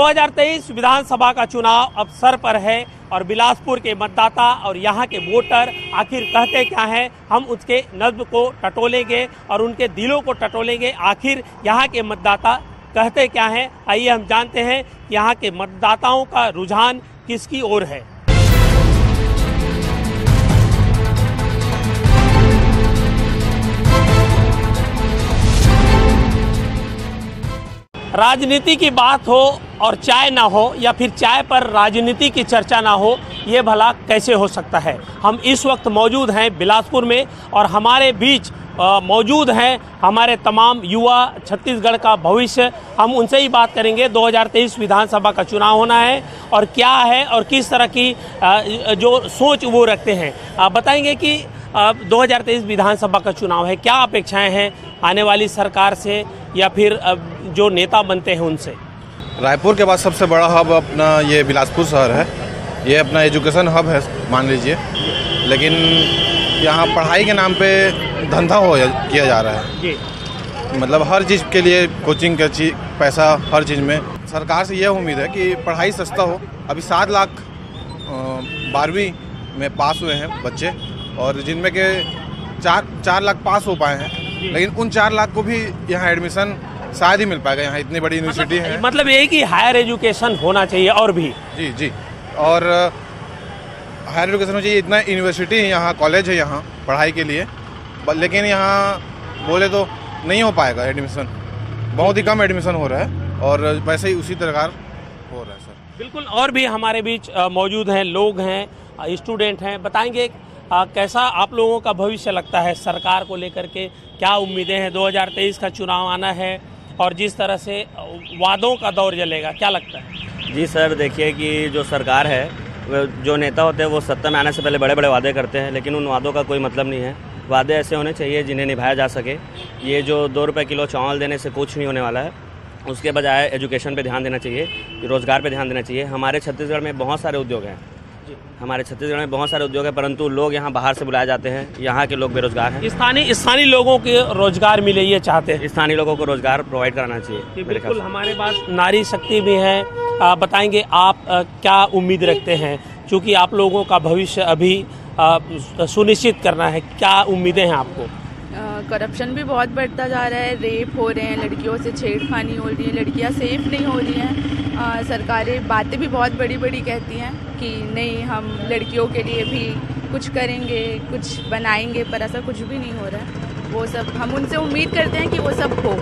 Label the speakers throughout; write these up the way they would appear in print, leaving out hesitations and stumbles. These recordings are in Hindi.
Speaker 1: 2023 विधानसभा का चुनाव अब सर पर है और बिलासपुर के मतदाता और यहाँ के वोटर आखिर कहते क्या हैं, हम उसके नब्ज़ को टटोलेंगे और उनके दिलों को टटोलेंगे। आखिर यहाँ के मतदाता कहते क्या हैं, आइए हम जानते हैं कि यहाँ के मतदाताओं का रुझान किसकी ओर है। राजनीति की बात हो और चाय ना हो या फिर चाय पर राजनीति की चर्चा ना हो, ये भला कैसे हो सकता है। हम इस वक्त मौजूद हैं बिलासपुर में और हमारे बीच मौजूद हैं हमारे तमाम युवा, छत्तीसगढ़ का भविष्य। हम उनसे ही बात करेंगे। 2023 विधानसभा का चुनाव होना है और क्या है और किस तरह की जो सोच वो रखते हैं। बताएंगे कि 2023 विधानसभा का चुनाव है, क्या अपेक्षाएं हैं आने वाली सरकार से या फिर जो नेता बनते हैं उनसे।
Speaker 2: रायपुर के बाद सबसे बड़ा हब अपना ये बिलासपुर शहर है। ये अपना एजुकेशन हब है मान लीजिए, लेकिन यहाँ पढ़ाई के नाम पे धंधा किया जा रहा है जी। मतलब हर चीज़ के लिए कोचिंग का पैसा, हर चीज़ में सरकार से यह उम्मीद है कि पढ़ाई सस्ता हो। अभी 7 लाख 12वीं में पास हुए हैं बच्चे और जिनमें के 4 लाख पास हो पाए हैं, लेकिन उन 4 लाख को भी यहाँ एडमिशन शायद ही मिल पाएगा। यहाँ इतनी बड़ी यूनिवर्सिटी है। मतलब
Speaker 1: यही कि हायर एजुकेशन होना चाहिए और भी
Speaker 2: जी और हायर एजुकेशन होना चाहिए। इतना यूनिवर्सिटी है यहाँ, कॉलेज है यहाँ पढ़ाई के लिए, लेकिन यहाँ बोले तो नहीं हो पाएगा एडमिशन। बहुत ही कम एडमिशन हो रहा है और वैसे ही उसी तरह हो रहा है सर।
Speaker 1: बिल्कुल। और भी हमारे बीच मौजूद हैं, लोग हैं, स्टूडेंट हैं। बताएंगे कैसा आप लोगों का भविष्य लगता है सरकार को लेकर के, क्या उम्मीदें हैं। 2023 का चुनाव आना है और जिस तरह से वादों का दौर चलेगा, क्या लगता है।
Speaker 3: जी सर, देखिए कि जो सरकार है, जो नेता होते हैं वो सत्ता में आने से पहले बड़े बड़े वादे करते हैं, लेकिन उन वादों का कोई मतलब नहीं है। वादे ऐसे होने चाहिए जिन्हें निभाया जा सके। ये जो 2 रुपये किलो चावल देने से कुछ नहीं होने वाला है। उसके बजाय एजुकेशन पे ध्यान देना चाहिए, रोज़गार पे ध्यान देना चाहिए। हमारे छत्तीसगढ़ में बहुत सारे उद्योग हैं परंतु लोग यहाँ बाहर से बुलाए जाते हैं। यहाँ के लोग बेरोजगार हैं।
Speaker 1: स्थानीय लोगों के रोजगार मिले ये चाहते हैं।
Speaker 3: स्थानीय लोगों को रोजगार प्रोवाइड कराना चाहिए।
Speaker 1: बिल्कुल। हमारे पास नारी शक्ति भी है। बताएंगे आप क्या उम्मीद रखते हैं, क्योंकि आप लोगों का भविष्य अभी सुनिश्चित करना है। क्या उम्मीदें हैं आपको।
Speaker 4: करप्शन भी बहुत बढ़ता जा रहा है, रेप हो रहे हैं, लड़कियों से छेड़खानी हो रही है, लड़कियां सेफ नहीं हो रही हैं। सरकारें बातें भी बहुत बड़ी बड़ी कहती हैं कि नहीं हम लड़कियों के लिए भी कुछ करेंगे, कुछ बनाएंगे, पर ऐसा कुछ भी नहीं हो रहा है। वो सब हम उनसे उम्मीद करते हैं कि वो सब हो।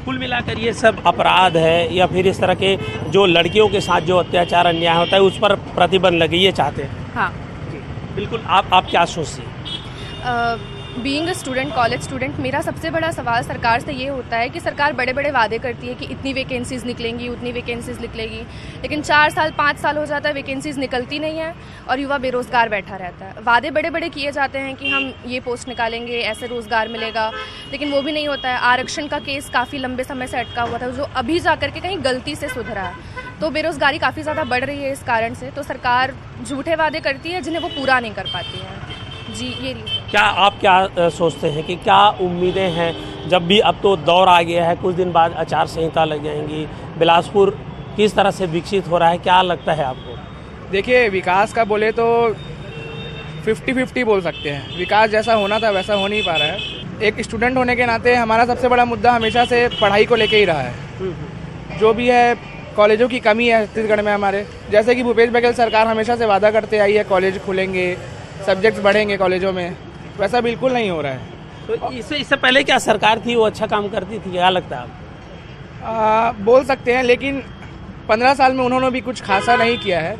Speaker 1: कुल मिलाकर ये सब अपराध है या फिर इस तरह के जो लड़कियों के साथ जो अत्याचार अन्याय होता है उस पर प्रतिबंध लगे, ये चाहते हैं।
Speaker 4: हाँ
Speaker 1: जी बिल्कुल। आप क्या सोचती हैं।
Speaker 5: Being a student, college student, मेरा सबसे बड़ा सवाल सरकार से ये होता है कि सरकार बड़े बड़े वादे करती है कि इतनी वैकेंसीज निकलेंगी, उतनी वैकेंसीज निकलेगी, लेकिन 4 साल 5 साल हो जाता है, वैकेंसीज निकलती नहीं है और युवा बेरोजगार बैठा रहता है। वादे बड़े बड़े किए जाते हैं कि हम ये पोस्ट निकालेंगे, ऐसे रोजगार मिलेगा, लेकिन वो भी नहीं होता है। आरक्षण का केस काफ़ी लंबे समय से अटका हुआ था, जो अभी जा करके कहीं गलती से सुधरा है। तो बेरोजगारी काफ़ी ज़्यादा बढ़ रही है इस कारण से। तो सरकार झूठे वादे करती है जिन्हें वो पूरा नहीं कर पाती है। जी ये
Speaker 1: क्या आप क्या सोचते हैं कि क्या उम्मीदें हैं, जब भी अब तो दौर आ गया है, कुछ दिन बाद आचार संहिता लग जाएंगी, बिलासपुर किस तरह से विकसित हो रहा है, क्या लगता है आपको।
Speaker 6: देखिए, विकास का बोले तो 50-50 बोल सकते हैं। विकास जैसा होना था वैसा हो नहीं पा रहा है। एक स्टूडेंट होने के नाते हमारा सबसे बड़ा मुद्दा हमेशा से पढ़ाई को लेके ही रहा है। जो भी है, कॉलेजों की कमी है छत्तीसगढ़ में हमारे। जैसे कि भूपेश बघेल सरकार हमेशा से वादा करते आई है, कॉलेज खुलेंगे, सब्जेक्ट्स बढ़ेंगे कॉलेजों में, वैसा बिल्कुल नहीं हो रहा है।
Speaker 1: तो इससे पहले क्या सरकार थी वो अच्छा काम करती थी, क्या लगता है
Speaker 6: आपको। बोल सकते हैं, लेकिन 15 साल में उन्होंने भी कुछ खासा नहीं किया है।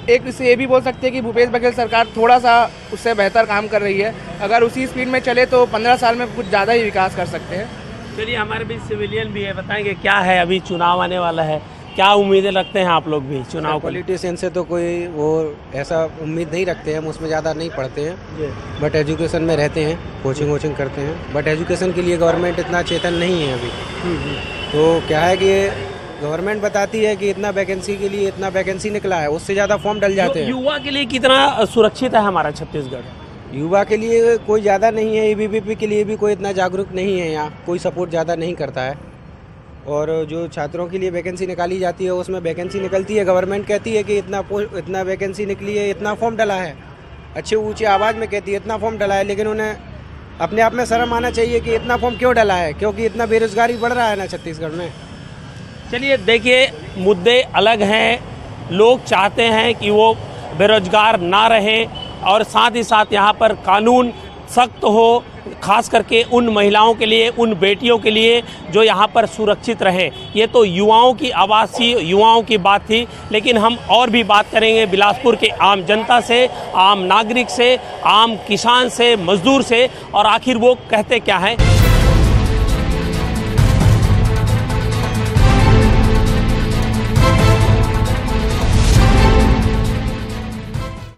Speaker 6: एक इससे ये भी बोल सकते हैं कि भूपेश बघेल सरकार थोड़ा सा उससे बेहतर काम कर रही है। अगर उसी स्पीड में चले तो 15 साल में कुछ ज़्यादा ही विकास कर सकते हैं।
Speaker 1: चलिए, हमारे बीच सिविलियन भी है। बताएंगे क्या है, अभी चुनाव आने वाला है, क्या उम्मीदें रखते हैं आप लोग भी चुनाव को।
Speaker 7: पॉलिटिशियन से तो कोई वो ऐसा उम्मीद नहीं रखते हैं, हम उसमें ज़्यादा नहीं पढ़ते हैं, बट एजुकेशन में रहते हैं, कोचिंग करते हैं। बट एजुकेशन के लिए गवर्नमेंट इतना चेतन नहीं है अभी। तो क्या है कि गवर्नमेंट बताती है कि इतना वैकेंसी के लिए इतना वैकेंसी निकला है, उससे ज़्यादा फॉर्म डल जाते हैं।
Speaker 1: युवा के लिए कितना सुरक्षित है हमारा छत्तीसगढ़।
Speaker 7: युवा के लिए कोई ज़्यादा नहीं है, एबीवीपी के लिए भी कोई इतना जागरूक नहीं है, यहाँ कोई सपोर्ट ज़्यादा नहीं करता है। और जो छात्रों के लिए वैकेंसी निकाली जाती है उसमें वैकेंसी निकलती है, गवर्नमेंट कहती है कि इतना वैकेंसी निकली है, इतना फॉर्म डला है, अच्छे ऊंची आवाज़ में कहती है इतना फॉर्म डला है, लेकिन उन्हें अपने आप में शर्म आना चाहिए कि इतना फॉर्म क्यों डला है, क्योंकि इतना बेरोजगारी बढ़ रहा है ना छत्तीसगढ़ में।
Speaker 1: चलिए देखिए, मुद्दे अलग हैं, लोग चाहते हैं कि वो बेरोजगार ना रहें और साथ ही साथ यहाँ पर कानून सख्त हो, खास करके उन महिलाओं के लिए, उन बेटियों के लिए जो यहाँ पर सुरक्षित रहें। ये तो युवाओं की आवाज़ थी, युवाओं की बात थी, लेकिन हम और भी बात करेंगे बिलासपुर के आम जनता से, आम नागरिक से, आम किसान से, मजदूर से, और आखिर वो कहते क्या हैं।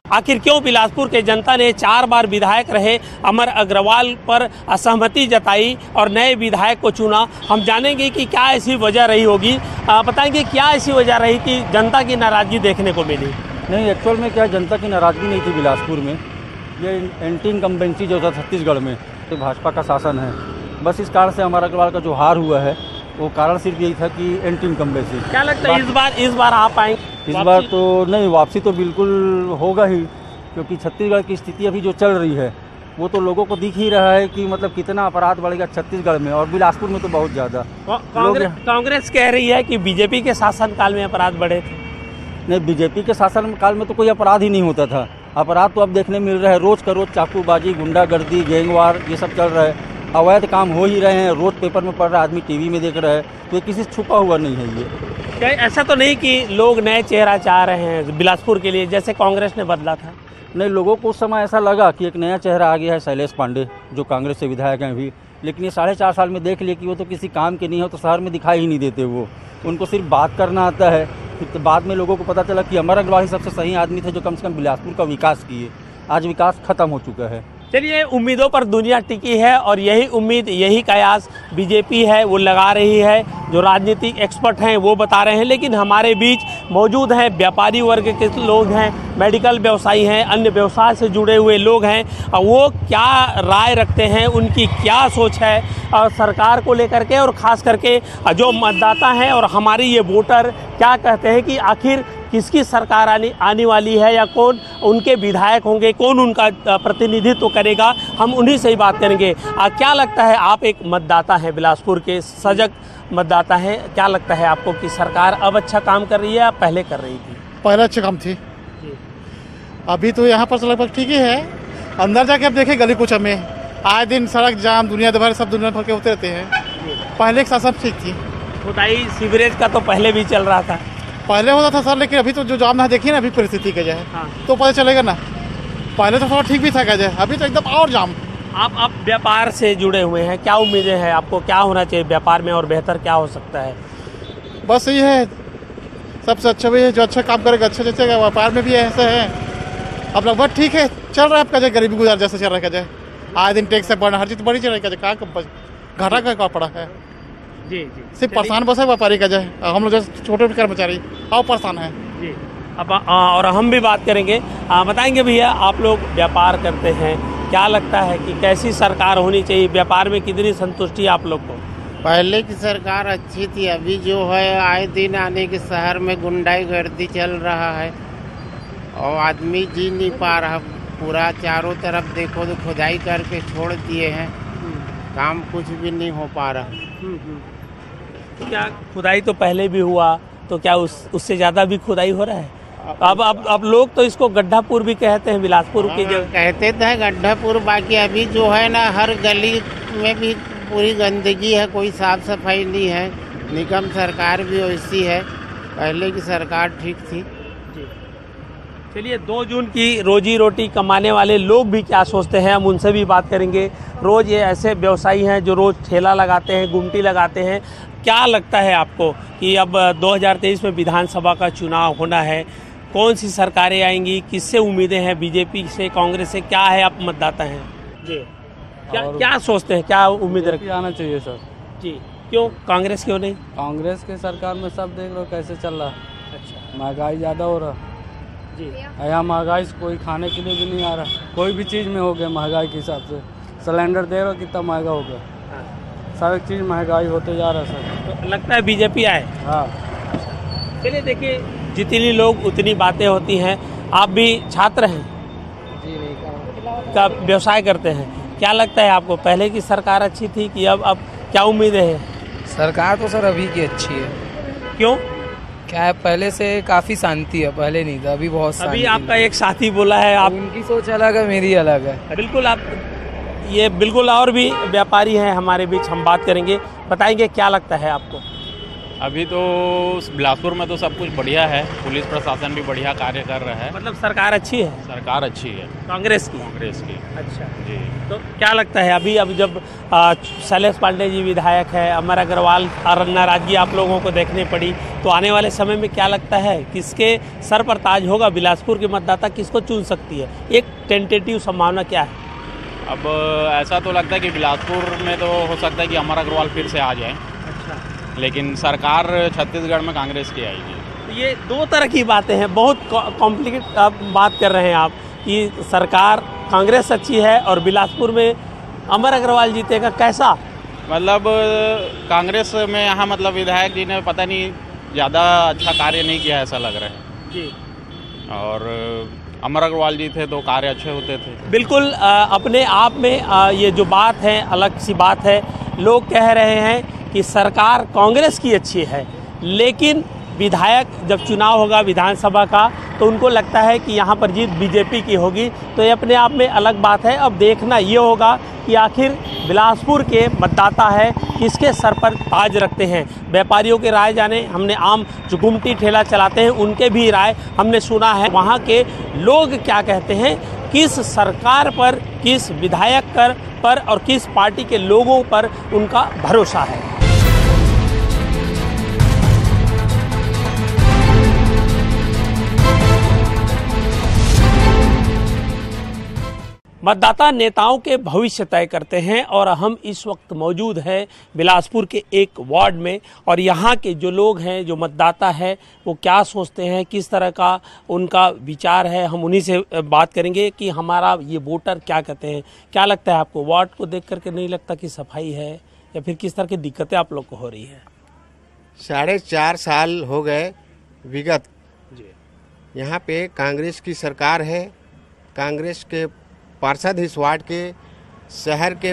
Speaker 1: आखिर क्यों बिलासपुर के जनता ने 4 बार विधायक रहे अमर अग्रवाल पर असहमति जताई और नए विधायक को चुना? हम जानेंगे कि क्या ऐसी वजह रही होगी। बताएंगे क्या ऐसी वजह रही कि जनता की नाराज़गी देखने को मिली?
Speaker 8: नहीं, एक्चुअल में क्या जनता की नाराज़गी नहीं थी बिलासपुर में, ये एंटी इनकम्बेंसी जो था छत्तीसगढ़ में तो भाजपा का शासन है, बस इस कारण से अमर अग्रवाल का जो हार हुआ है वो कारण सिर्फ यही था कि एंटी इनकम्बेंसी।
Speaker 1: क्या लगता है इस बार आप आएंगे?
Speaker 8: इस बार तो नहीं, वापसी तो बिल्कुल होगा ही, क्योंकि छत्तीसगढ़ की स्थिति अभी जो चल रही है वो तो लोगों को दिख ही रहा है कि मतलब कितना अपराध बढ़ेगा छत्तीसगढ़ में, और बिलासपुर में तो बहुत ज़्यादा।
Speaker 1: कांग्रेस कह रही है कि बीजेपी के शासनकाल में अपराध बढ़े थे।
Speaker 8: नहीं, बीजेपी के शासनकाल में तो कोई अपराध ही नहीं होता था। अपराध तो अब देखने मिल रहा है, रोज़ का रोज़ चाकूबाजी, गुंडागर्दी, गैंगवार, ये सब चल रहा है, अवैध काम हो ही रहे हैं, रोज़ पेपर में पढ़ रहा है आदमी, टीवी में देख रहा है, तो ये किसी से छुपा हुआ नहीं है। ये
Speaker 1: क्या ऐसा तो नहीं कि लोग नए चेहरा चाह रहे हैं बिलासपुर के लिए, जैसे कांग्रेस ने बदला था?
Speaker 8: नहीं, लोगों को उस समय ऐसा लगा कि एक नया चेहरा आ गया है, शैलेश पांडे, जो कांग्रेस से विधायक हैं अभी, लेकिन ये 4.5 साल में देख लिए कि वो तो किसी काम के नहीं हो, तो शहर में दिखाई ही नहीं देते वो, उनको सिर्फ बात करना आता है। फिर बाद में लोगों को पता चला कि अमर अग्रवाल ही सबसे सही आदमी थे जो कम से कम बिलासपुर का विकास किए। आज विकास खत्म हो चुका है।
Speaker 1: चलिए, उम्मीदों पर दुनिया टिकी है और यही उम्मीद, यही कयास बीजेपी है वो लगा रही है, जो राजनीतिक एक्सपर्ट हैं वो बता रहे हैं। लेकिन हमारे बीच मौजूद हैं व्यापारी वर्ग के लोग हैं, मेडिकल व्यवसायी हैं, अन्य व्यवसाय से जुड़े हुए लोग हैं, और वो क्या राय रखते हैं, उनकी क्या सोच है और सरकार को लेकर के, और ख़ास करके जो मतदाता हैं और हमारे ये वोटर क्या कहते हैं कि आखिर किसकी सरकार आने वाली है, या कौन उनके विधायक होंगे, कौन उनका प्रतिनिधित्व करेगा, हम उन्हीं से ही बात करेंगे। क्या लगता है, आप एक मतदाता हैं, बिलासपुर के सजग मतदाता हैं, क्या लगता है आपको कि सरकार अब अच्छा काम कर रही है या पहले कर रही थी?
Speaker 9: पहले अच्छे काम थी, अभी तो यहाँ पर लगभग ठीक ही है। अंदर जाके अब देखें गली कुछ में आए दिन सड़क जाम, दुनिया भर सब दुनिया भर के होते रहते हैं। पहले के साथ सब ठीक थी।
Speaker 1: खुदाई सीवरेज का तो पहले भी चल रहा था,
Speaker 9: पहले होता था सर, लेकिन अभी तो जो जाम ना देखिए ना अभी परिस्थिति का जाए तो पता चलेगा ना। पहले तो थोड़ा ठीक भी था क्या जाए, अभी तो एकदम और जाम।
Speaker 1: आप व्यापार से जुड़े हुए हैं, क्या उम्मीदें हैं आपको, क्या होना चाहिए व्यापार में और बेहतर क्या हो सकता है?
Speaker 9: बस ये है, सबसे अच्छा भी है जो अच्छा काम करेगा अच्छा जैसे व्यापार में भी ऐसा है। अब लगभग ठीक है, चल रहा है आपका जाए, गरीबी गुजार जैसे चल रहा है जाए, आए दिन टैक्स से बढ़ना, हर चीज़ बड़ी चल रही है, क्या घाटा का पड़ा है।
Speaker 1: जी
Speaker 9: सिर्फ परेशान बस है व्यापारी का जाए, हम लोग जैसे छोटे कर्मचारी और परेशान है
Speaker 1: जी। अब और हम भी बात करेंगे, बताएंगे भैया, आप लोग व्यापार करते हैं, क्या लगता है कि कैसी सरकार होनी चाहिए, व्यापार में कितनी संतुष्टि आप लोग को?
Speaker 10: पहले की सरकार अच्छी थी, अभी जो है आए दिन आने के शहर में गुंडागर्दी चल रहा है और आदमी जी नहीं पा रहा, पूरा चारों तरफ देखो तो खुदाई करके छोड़ दिए हैं, काम कुछ भी नहीं हो पा रहा।
Speaker 1: क्या खुदाई तो पहले भी हुआ, तो क्या उससे ज़्यादा भी खुदाई हो रहा है? अब लोग तो इसको गड्ढापुर भी कहते हैं बिलासपुर की जगह,
Speaker 10: कहते थे गड्ढापुर, बाकी अभी जो है ना हर गली में भी पूरी गंदगी है, कोई साफ सफाई नहीं है, निगम सरकार भी वैसी है, पहले की सरकार ठीक थी।
Speaker 1: चलिए, 2 जून की रोजी रोटी कमाने वाले लोग भी क्या सोचते हैं, हम उनसे भी बात करेंगे। रोज़ ये ऐसे व्यवसायी हैं जो रोज़ ठेला लगाते हैं, गुमटी लगाते हैं, क्या लगता है आपको कि अब 2023 में विधानसभा का चुनाव होना है, कौन सी सरकारें आएंगी, किससे उम्मीदें हैं, बीजेपी से, कांग्रेस से, क्या है, आप मतदाता हैं जी, क्या सोचते हैं, क्या उम्मीद रखते?
Speaker 11: आना चाहिए सर
Speaker 1: जी। क्यों कांग्रेस क्यों नहीं?
Speaker 11: कांग्रेस के सरकार में सब देख लो कैसे चल रहा है।
Speaker 1: अच्छा,
Speaker 11: महंगाई ज़्यादा हो रहा
Speaker 1: जी,
Speaker 11: यहाँ महंगाई से कोई खाने के लिए भी नहीं आ रहा, कोई भी चीज़ में हो गया महंगाई के हिसाब से। सिलेंडर दे रहे हो कितना महंगा हो गया, सब एक चीज़ महंगाई होते जा रहा है सर।
Speaker 1: तो लगता है बीजेपी आए।
Speaker 11: हाँ,
Speaker 1: चलिए देखिए, जितनी लोग उतनी बातें होती हैं। आप भी छात्र हैं
Speaker 7: जी नहीं
Speaker 1: का व्यवसाय करते हैं, क्या लगता है आपको पहले की सरकार अच्छी थी कि अब क्या उम्मीदें हैं?
Speaker 12: सरकार तो सर अभी की अच्छी है।
Speaker 1: क्यों?
Speaker 12: क्या है, पहले से काफ़ी शांति है, पहले नहीं था, अभी बहुत शांति
Speaker 1: अभी आपका एक साथी बोला है आप,
Speaker 12: उनकी सोच अलग है, मेरी अलग है।
Speaker 1: बिल्कुल आप ये बिल्कुल, और भी व्यापारी हैं हमारे बीच, हम बात करेंगे, बताएंगे क्या लगता है आपको।
Speaker 13: अभी तो बिलासपुर में तो सब कुछ बढ़िया है, पुलिस प्रशासन भी बढ़िया कार्य कर रहा है।
Speaker 1: मतलब सरकार अच्छी है?
Speaker 13: सरकार अच्छी है,
Speaker 1: कांग्रेस की।
Speaker 13: कांग्रेस की।
Speaker 1: अच्छा
Speaker 13: जी।
Speaker 1: तो क्या लगता है अभी जब शैलेश पांडे जी विधायक है, अमर अग्रवाल और नाराजगी आप लोगों को देखने पड़ी, तो आने वाले समय में क्या लगता है किसके सर पर ताज होगा? बिलासपुर के मतदाता किसको चुन सकती है? एक टेंटेटिव संभावना क्या है?
Speaker 13: अब ऐसा तो लगता है कि बिलासपुर में तो हो सकता है कि अमर अग्रवाल फिर से आ जाए।
Speaker 1: अच्छा।
Speaker 13: लेकिन सरकार छत्तीसगढ़ में कांग्रेस की आएगी।
Speaker 1: ये दो तरह की बातें हैं, बहुत कॉम्प्लिकेट आप बात कर रहे हैं आप कि सरकार कांग्रेस अच्छी है और बिलासपुर में अमर अग्रवाल जीतेगा, कैसा?
Speaker 13: मतलब कांग्रेस में यहाँ मतलब विधायक जी ने पता नहीं ज़्यादा अच्छा कार्य नहीं किया, ऐसा लग रहा है
Speaker 1: जी।
Speaker 13: और अमर अग्रवाल जी थे तो कार्य अच्छे होते थे।
Speaker 1: बिल्कुल, अपने आप में ये जो बात है अलग सी बात है। लोग कह रहे हैं कि सरकार कांग्रेस की अच्छी है, लेकिन विधायक जब चुनाव होगा विधानसभा का तो उनको लगता है कि यहाँ पर जीत बीजेपी की होगी, तो ये अपने आप में अलग बात है। अब देखना ये होगा कि आखिर बिलासपुर के मतदाता है किसके सर पर ताज रखते हैं। व्यापारियों के राय जाने, हमने आम जो गुमटी ठेला चलाते हैं उनके भी राय हमने सुना है, वहाँ के लोग क्या कहते हैं, किस सरकार पर, किस विधायक पर और किस पार्टी के लोगों पर उनका भरोसा है। मतदाता नेताओं के भविष्य तय करते हैं और हम इस वक्त मौजूद हैं बिलासपुर के एक वार्ड में, और यहाँ के जो लोग हैं, जो मतदाता है, वो क्या सोचते हैं, किस तरह का उनका विचार है, हम उन्हीं से बात करेंगे कि हमारा ये वोटर क्या कहते हैं। क्या लगता है आपको, वार्ड को देख करके नहीं लगता कि सफाई है, या फिर किस तरह की दिक्कतें आप लोग को हो रही है?
Speaker 10: 4.5 साल हो गए विगत, यहाँ पे कांग्रेस की सरकार है, कांग्रेस के पार्षद इस वार्ड के, शहर के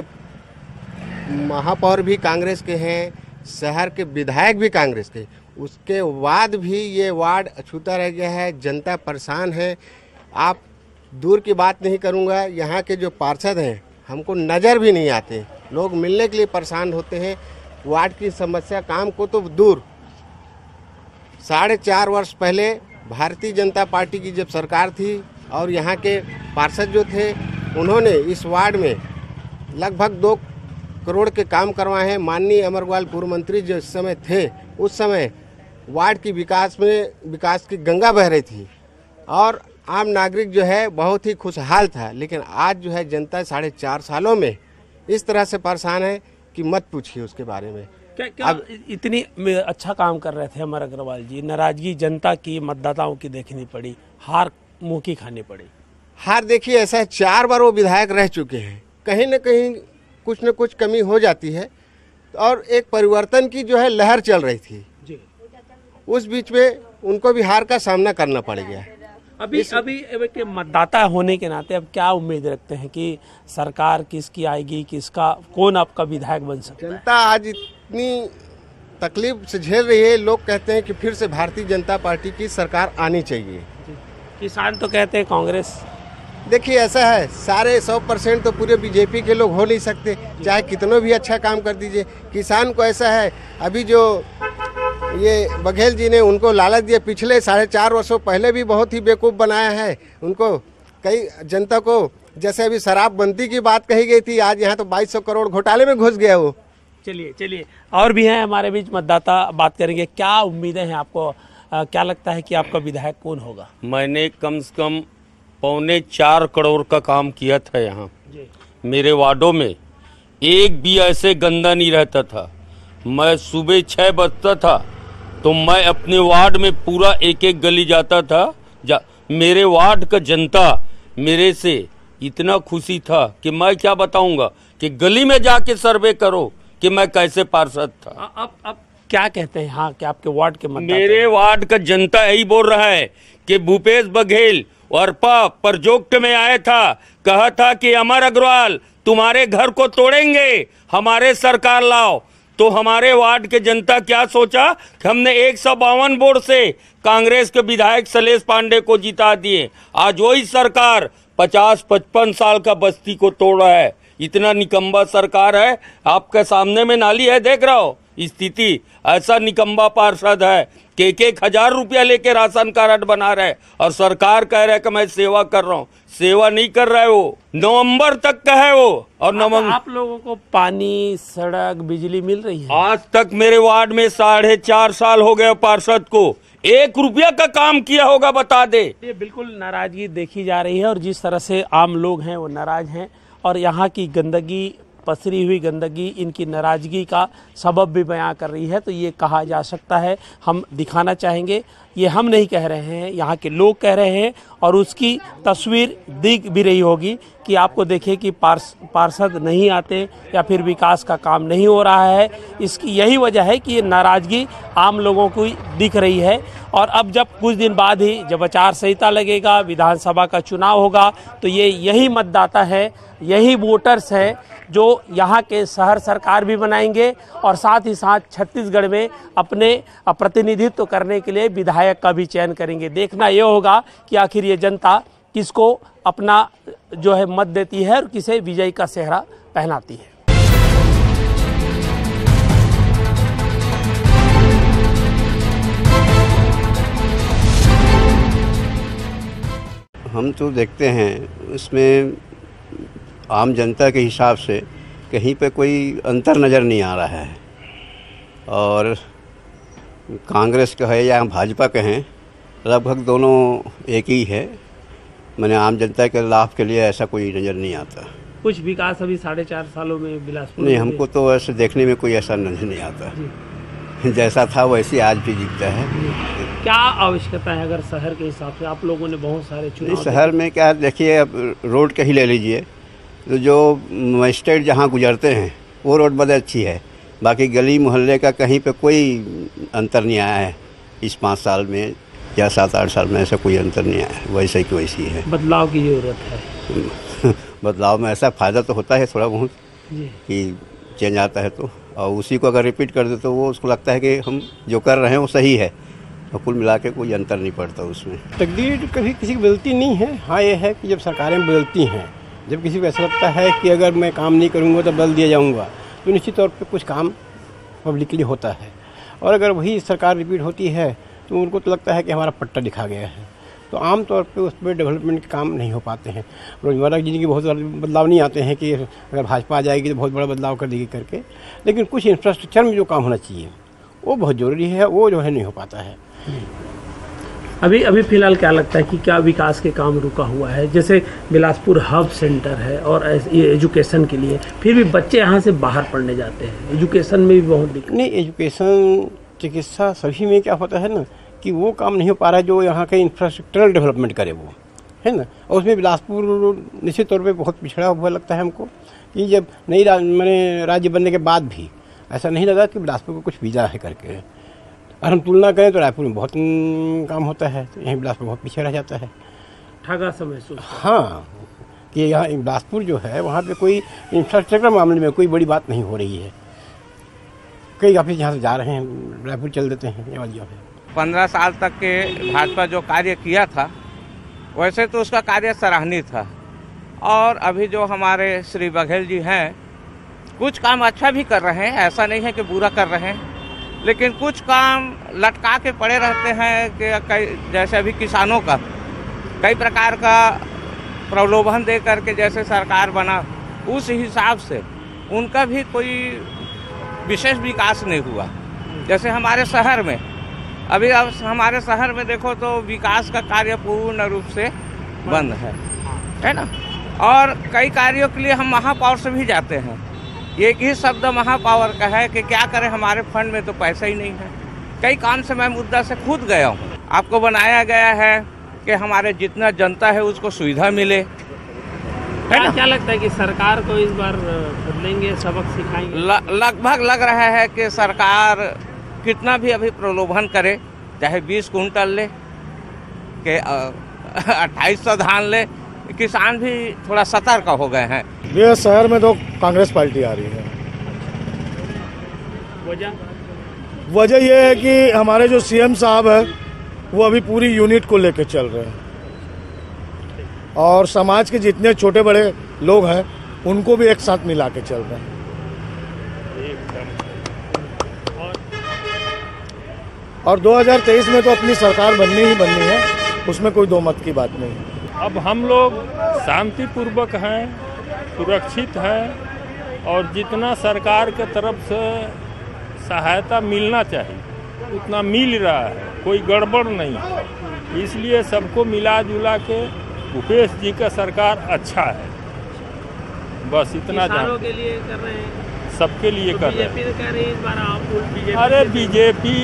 Speaker 10: महापौर भी कांग्रेस के हैं, शहर के विधायक भी कांग्रेस के, उसके बाद भी ये वार्ड अछूता रह गया है, जनता परेशान है। आप दूर की बात नहीं करूँगा, यहाँ के जो पार्षद हैं हमको नज़र भी नहीं आते, लोग मिलने के लिए परेशान होते हैं। वार्ड की समस्या काम को तो दूर, 4.5 वर्ष पहले भारतीय जनता पार्टी की जब सरकार थी और यहाँ के पार्षद जो थे उन्होंने इस वार्ड में लगभग 2 करोड़ के काम करवाए हैं। माननीय अमर अग्रवाल पूर्व मंत्री जो इस समय थे, उस समय वार्ड की विकास की गंगा बह रही थी और आम नागरिक जो है बहुत ही खुशहाल था। लेकिन आज जो है जनता 4.5 सालों में इस तरह से परेशान है कि मत पूछिए उसके बारे में।
Speaker 1: क्या अब इतनी अच्छा काम कर रहे थे अमर अग्रवाल जी, नाराजगी जनता की, मतदाताओं की देखनी पड़ी, हार मुँह की खानी पड़ी?
Speaker 10: हार देखिए, ऐसा है 4 बार वो विधायक रह चुके हैं, कहीं न कहीं कुछ न कुछ कमी हो जाती है और एक परिवर्तन की जो है लहर चल रही थी जी। उस बीच में उनको भी हार का सामना करना पड़ गया।
Speaker 1: अभी के मतदाता होने के नाते अब क्या उम्मीद रखते हैं कि सरकार किसकी आएगी, किसका, कौन आपका विधायक बन सकता है?
Speaker 10: जनता आज इतनी तकलीफ से झेल रही है, लोग कहते हैं कि फिर से भारतीय जनता पार्टी की सरकार आनी चाहिए।
Speaker 1: किसान तो कहते हैं कांग्रेस।
Speaker 10: देखिए ऐसा है, सारे 100% तो पूरे बीजेपी के लोग हो नहीं सकते, चाहे कितना भी अच्छा काम कर दीजिए। किसान को ऐसा है, अभी जो ये बघेल जी ने उनको लालच दिया, पिछले 4.5 वर्षों पहले भी बहुत ही बेवकूफ़ बनाया है उनको, कई जनता को। जैसे अभी शराबबंदी की बात कही गई थी, आज यहाँ तो 2200 करोड़ घोटाले में घुस गया वो।
Speaker 1: चलिए और भी हैं हमारे बीच मतदाता, बात करेंगे। क्या उम्मीदें हैं आपको, क्या लगता है कि आपका विधायक कौन होगा?
Speaker 14: मैंने कम से कम 4.25 करोड़ का काम किया था यहाँ। मेरे वार्डों में एक भी ऐसे गंदा नहीं रहता था। मैं सुबह 6 बजता था तो मैं अपने वार्ड में पूरा एक गली जाता था। मेरे वार्ड का जनता मेरे से इतना खुशी था कि मैं क्या बताऊंगा, कि गली में जाके सर्वे करो कि मैं कैसे पार्षद था।
Speaker 1: अब क्या कहते हैं हाँ कि आपके वार्ड के मतदाता?
Speaker 14: मेरे वार्ड का जनता यही बोल रहा है कि भूपेश बघेल और परजोक्त में आया था, कहा था कि अमर अग्रवाल तुम्हारे घर को तोड़ेंगे, हमारे सरकार लाओ। तो हमारे वार्ड के जनता क्या सोचा कि हमने 152 वोट से कांग्रेस के विधायक शैलेश पांडे को जिता दिए। आज वही सरकार 50-55 साल का बस्ती को तोड़ रहा है। इतना निकम्बा सरकार है, आपके सामने में नाली है, देख रहा हो स्थिति। ऐसा निकम्बा पार्षद है कि 1,000 रुपया लेके राशन कार्ड बना रहे और सरकार कह रहा है कि मैं सेवा कर रहा हूँ। सेवा नहीं कर रहा है, वो नवंबर तक का है वो। और नवंबर
Speaker 1: आप लोगों को पानी, सड़क, बिजली मिल रही है?
Speaker 14: आज तक मेरे वार्ड में 4.5 साल हो गए पार्षद को 1 रुपया का काम किया होगा, बता दे।
Speaker 1: ये बिल्कुल नाराजगी देखी जा रही है और जिस तरह से आम लोग हैं वो नाराज हैं और यहाँ की गंदगी, पसरी हुई गंदगी इनकी नाराजगी का सबब भी बयां कर रही है। तो ये कहा जा सकता है, हम दिखाना चाहेंगे, ये हम नहीं कह रहे हैं, यहाँ के लोग कह रहे हैं और उसकी तस्वीर दिख भी रही होगी कि आपको देखें कि पार्षद नहीं आते या फिर विकास का काम नहीं हो रहा है। इसकी यही वजह है कि ये नाराज़गी आम लोगों को दिख रही है। और अब जब कुछ दिन बाद ही जब आचार संहिता लगेगा, विधानसभा का चुनाव होगा, तो ये यही मतदाता है, यही वोटर्स हैं जो यहाँ के शहर सरकार भी बनाएंगे और साथ ही साथ छत्तीसगढ़ में अपने प्रतिनिधित्व करने के लिए विधायक का भी चयन करेंगे। देखना ये होगा कि आखिर ये जनता किसको अपना जो है मत देती है और किसे विजय का सेहरा पहनाती है।
Speaker 15: हम तो देखते हैं उसमें आम जनता के हिसाब से कहीं पे कोई अंतर नज़र नहीं आ रहा है। और कांग्रेस का है या भाजपा का है, लगभग दोनों एक ही है। मैंने आम जनता के लाभ के लिए ऐसा कोई नज़र नहीं आता।
Speaker 1: कुछ विकास अभी 4.5 सालों में बिलासपुर
Speaker 15: नहीं, हमको तो ऐसे देखने में कोई ऐसा नज़र नहीं आता। जैसा था वैसे आज भी दिखता है।
Speaker 1: क्या आवश्यकता है अगर शहर के हिसाब से? आप लोगों ने बहुत सारे चुनाव
Speaker 15: शहर में क्या देखिए, अब रोड का ही ले लीजिए, तो जो मजिस्ट्रेट जहाँ गुजरते हैं वो रोड बड़ी अच्छी है, बाकी गली मोहल्ले का कहीं पे कोई अंतर नहीं आया है इस 5 साल में या 7-8 साल में। ऐसा कोई अंतर नहीं आया है, वैसे ही वैसी है।
Speaker 1: बदलाव की ज़रूरत है।
Speaker 15: बदलाव में ऐसा फ़ायदा तो होता है थोड़ा बहुत कि चेंज आता है तो, और उसी को अगर रिपीट कर दे तो वो उसको लगता है कि हम जो कर रहे हैं वो सही है, और कुल मिला के कोई अंतर नहीं पड़ता उसमें।
Speaker 16: तकदीर कभी किसी की बदलती नहीं है। हाँ, ये है कि जब सरकारें बदलती हैं, जब किसी को ऐसा लगता है कि अगर मैं काम नहीं करूँगा तो बदल दिया जाऊँगा, तो निश्चित तौर पे कुछ काम पब्लिकली होता है। और अगर वही सरकार रिपीट होती है तो उनको तो लगता है कि हमारा पट्टा दिखा गया है। तो आम तौर पे उस पर डेवलपमेंट के काम नहीं हो पाते हैं। रोज़मर्रा की ज़िंदगी बहुत बदलाव नहीं आते हैं कि अगर भाजपा आ जाएगी तो बहुत बड़ा बदलाव कर देगी करके, लेकिन कुछ इंफ्रास्ट्रक्चर में जो काम होना चाहिए वो बहुत ज़रूरी है, वो जो है नहीं हो पाता है।
Speaker 1: अभी फिलहाल क्या लगता है कि क्या विकास के काम रुका हुआ है? जैसे बिलासपुर हब सेंटर है और ये एजुकेशन के लिए, फिर भी बच्चे यहाँ से बाहर पढ़ने जाते हैं, एजुकेशन में भी बहुत दिक्कत।
Speaker 16: नहीं, एजुकेशन, चिकित्सा, सभी में क्या होता है ना कि वो काम नहीं हो पा रहा है जो यहाँ के इंफ्रास्ट्रक्चरल डेवलपमेंट करे वो, है ना। और उसमें बिलासपुर निश्चित तौर पे बहुत पिछड़ा हुआ लगता है हमको कि जब नई मैंने राज्य बनने के बाद भी ऐसा नहीं लगा कि बिलासपुर को कुछ वीज़ा है करके। और हम तुलना करें तो रायपुर में बहुत काम होता है, तो यहीं बिलासपुर बहुत पीछे रह जाता है।
Speaker 1: ठगा सा महसूस।
Speaker 16: हाँ, कि यहाँ बिलासपुर जो है वहाँ पे कोई इंफ्रास्ट्रक्चर मामले में कोई बड़ी बात नहीं हो रही है। कई ऑफिस यहाँ से जा रहे हैं, रायपुर चल देते हैं, ये वाली ऑफिस।
Speaker 17: 15 साल तक के भाजपा जो कार्य किया था वैसे तो उसका कार्य सराहनीय था। और अभी जो हमारे श्री बघेल जी हैं, कुछ काम अच्छा भी कर रहे हैं, ऐसा नहीं है कि बुरा कर रहे हैं, लेकिन कुछ काम लटका के पड़े रहते हैं कि कई, जैसे अभी किसानों का कई प्रकार का प्रलोभन दे करके जैसे सरकार बना, उस हिसाब से उनका भी कोई विशेष विकास नहीं हुआ। जैसे हमारे शहर में अभी अब हमारे शहर में देखो तो विकास का कार्य पूर्ण रूप से बंद है ना। और कई कार्यों के लिए हम महापौर से भी जाते हैं, एक ही शब्द महापौर का है कि क्या करें, हमारे फंड में तो पैसा ही नहीं है। कई काम से मैं मुद्दा से खुद गया हूँ। आपको बनाया गया है कि हमारे जितना जनता है उसको सुविधा मिले,
Speaker 1: क्या लगता है कि सरकार को इस बार बदलेंगे, सबक सिखाएंगे?
Speaker 17: लगभग लग रहा है कि सरकार कितना भी अभी प्रलोभन करे, चाहे 20 कुंटल ले के 2800 धान ले, किसान भी थोड़ा सतर्क हो गए हैं।
Speaker 18: ये शहर में तो कांग्रेस पार्टी आ रही है। वजह यह है कि हमारे जो सीएम साहब है वो अभी पूरी यूनिट को लेकर चल रहे हैं और समाज के जितने छोटे बड़े लोग हैं उनको भी एक साथ मिला के चल रहे हैं। और 2023 में तो अपनी सरकार बननी ही बननी है, उसमें कोई दो मत की बात नहीं।
Speaker 19: अब हम लोग शांतिपूर्वक हैं, सुरक्षित हैं और जितना सरकार के तरफ से सहायता मिलना चाहिए उतना मिल रहा है, कोई गड़बड़ नहीं। इसलिए सबको मिला जुला के भूपेश जी का सरकार अच्छा है, बस इतना
Speaker 1: किसानों के लिए कर रहे हैं,
Speaker 19: सबके लिए
Speaker 1: तो
Speaker 19: कर रहे
Speaker 1: बीजेपी कह रही है इस बार आप बीजेपी।
Speaker 19: अरे बीजेपी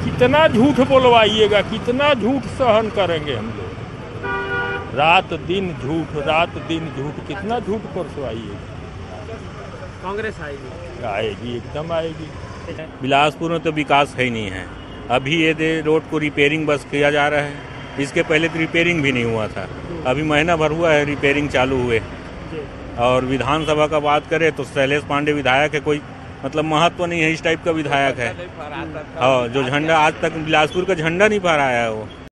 Speaker 19: कितना झूठ बोलवाइएगा, कितना झूठ सहन करेंगे हम लोग, रात दिन झूठ, कितना झूठ परसवाइएगा।
Speaker 1: कांग्रेस आएगी,
Speaker 19: एकदम आएगी।
Speaker 20: बिलासपुर में तो विकास है ही नहीं है। अभी ये रोड को रिपेयरिंग बस किया जा रहा है, इसके पहले तो रिपेयरिंग भी नहीं हुआ था, अभी महीना भर हुआ है रिपेयरिंग चालू हुए। और विधानसभा का बात करें तो शैलेश पांडे विधायक है, कोई मतलब महत्व नहीं है, इस टाइप का विधायक है। और जो झंडा आज तक बिलासपुर का झंडा नहीं फहराया है वो।